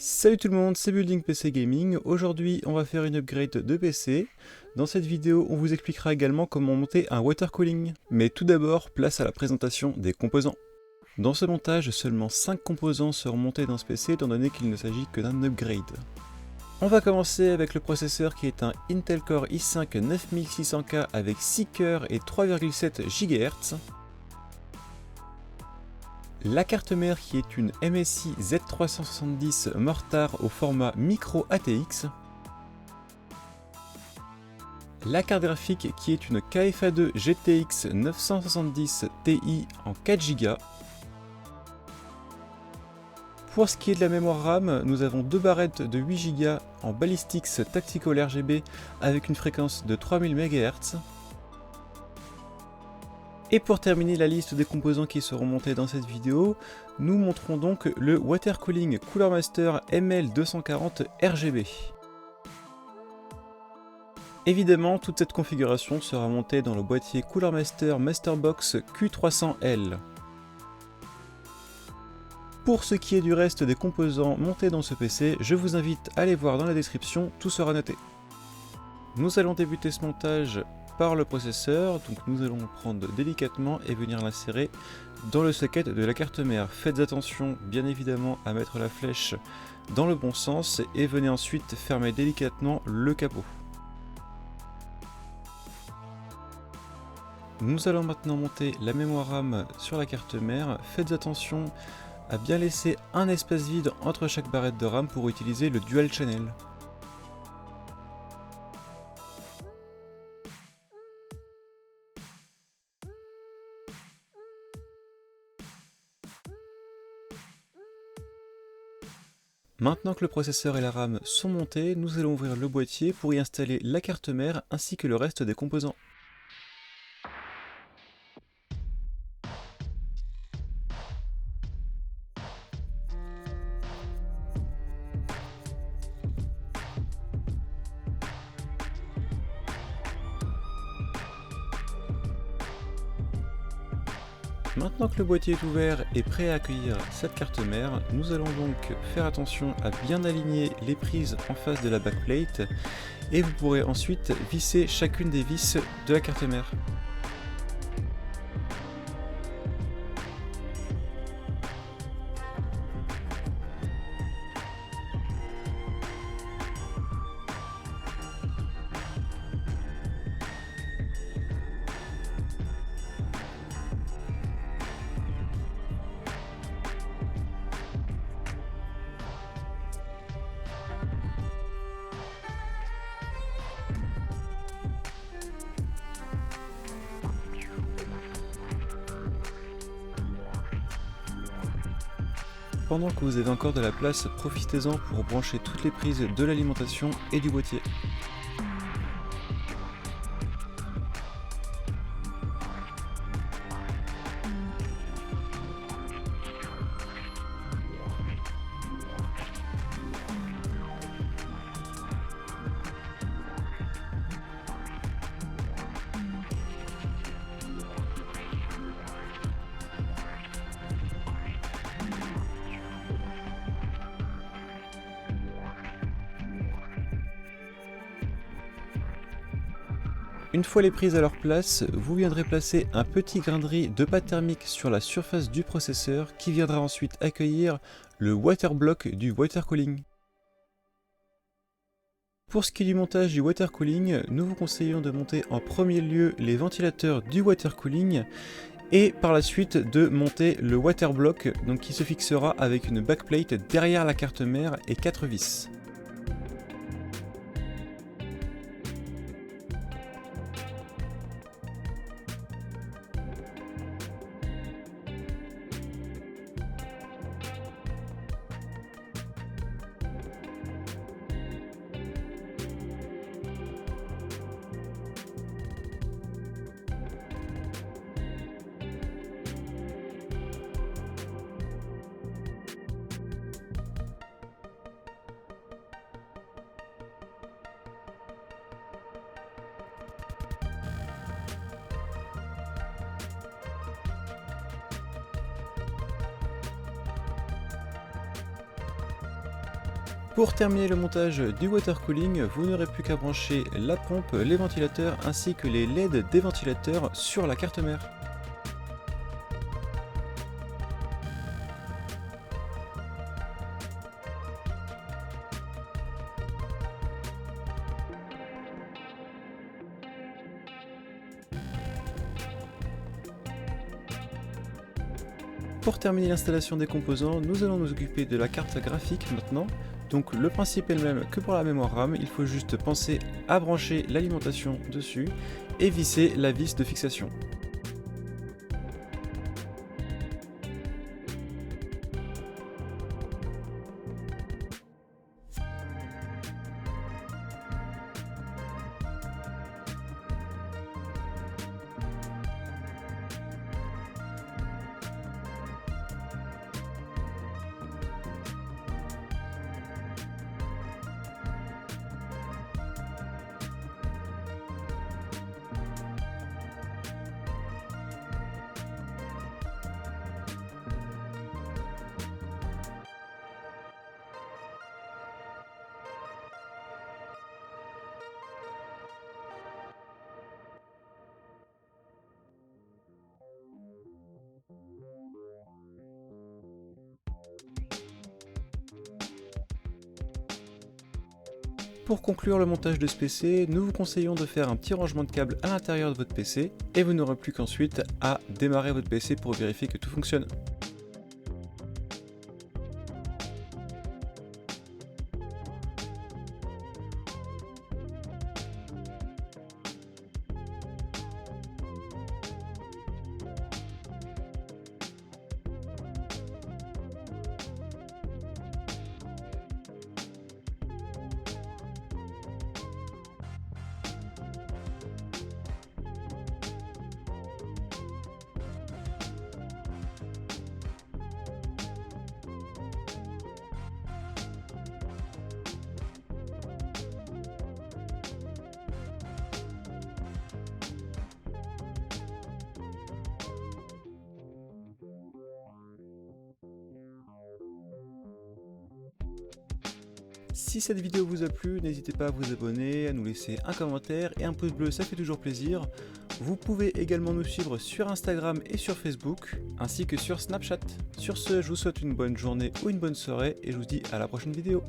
Salut tout le monde, c'est Building PC Gaming. Aujourd'hui, on va faire une upgrade de PC. Dans cette vidéo, on vous expliquera également comment monter un water cooling. Mais tout d'abord, place à la présentation des composants. Dans ce montage, seulement 5 composants seront montés dans ce PC étant donné qu'il ne s'agit que d'un upgrade. On va commencer avec le processeur qui est un Intel Core i5 9600K avec 6 cœurs et 3,7 GHz. La carte mère qui est une MSI Z370 Mortar au format micro ATX. La carte graphique qui est une KFA2 GTX 970 Ti en 4 Go. Pour ce qui est de la mémoire RAM, nous avons deux barrettes de 8 Go en Ballistix Tactical RGB avec une fréquence de 3000 MHz. Et pour terminer la liste des composants qui seront montés dans cette vidéo, nous montrons donc le Water Cooling Cooler Master ML240 RGB. Évidemment, toute cette configuration sera montée dans le boîtier Cooler Master Masterbox Q300L. Pour ce qui est du reste des composants montés dans ce PC, je vous invite à aller voir dans la description, tout sera noté. Nous allons débuter ce montage par le processeur, donc nous allons le prendre délicatement et venir l'insérer dans le socket de la carte mère. Faites attention bien évidemment à mettre la flèche dans le bon sens et venez ensuite fermer délicatement le capot. Nous allons maintenant monter la mémoire RAM sur la carte mère. Faites attention à bien laisser un espace vide entre chaque barrette de RAM pour utiliser le dual channel. Maintenant que le processeur et la RAM sont montés, nous allons ouvrir le boîtier pour y installer la carte mère ainsi que le reste des composants. Maintenant que le boîtier est ouvert et prêt à accueillir cette carte mère, nous allons donc faire attention à bien aligner les prises en face de la backplate et vous pourrez ensuite visser chacune des vis de la carte mère. Pendant que vous avez encore de la place, profitez-en pour brancher toutes les prises de l'alimentation et du boîtier. Une fois les prises à leur place, vous viendrez placer un petit grain de riz de pâte thermique sur la surface du processeur qui viendra ensuite accueillir le water block du water cooling. Pour ce qui est du montage du water cooling, nous vous conseillons de monter en premier lieu les ventilateurs du water cooling et par la suite de monter le water block donc qui se fixera avec une backplate derrière la carte mère et 4 vis. Pour terminer le montage du water cooling, vous n'aurez plus qu'à brancher la pompe, les ventilateurs ainsi que les LED des ventilateurs sur la carte mère. Pour terminer l'installation des composants, nous allons nous occuper de la carte graphique maintenant. Donc le principe est le même que pour la mémoire RAM, il faut juste penser à brancher l'alimentation dessus et visser la vis de fixation. Pour conclure le montage de ce PC, nous vous conseillons de faire un petit rangement de câbles à l'intérieur de votre PC et vous n'aurez plus qu'ensuite à démarrer votre PC pour vérifier que tout fonctionne. Si cette vidéo vous a plu, n'hésitez pas à vous abonner, à nous laisser un commentaire et un pouce bleu, ça fait toujours plaisir. Vous pouvez également nous suivre sur Instagram et sur Facebook, ainsi que sur Snapchat. Sur ce, je vous souhaite une bonne journée ou une bonne soirée et je vous dis à la prochaine vidéo.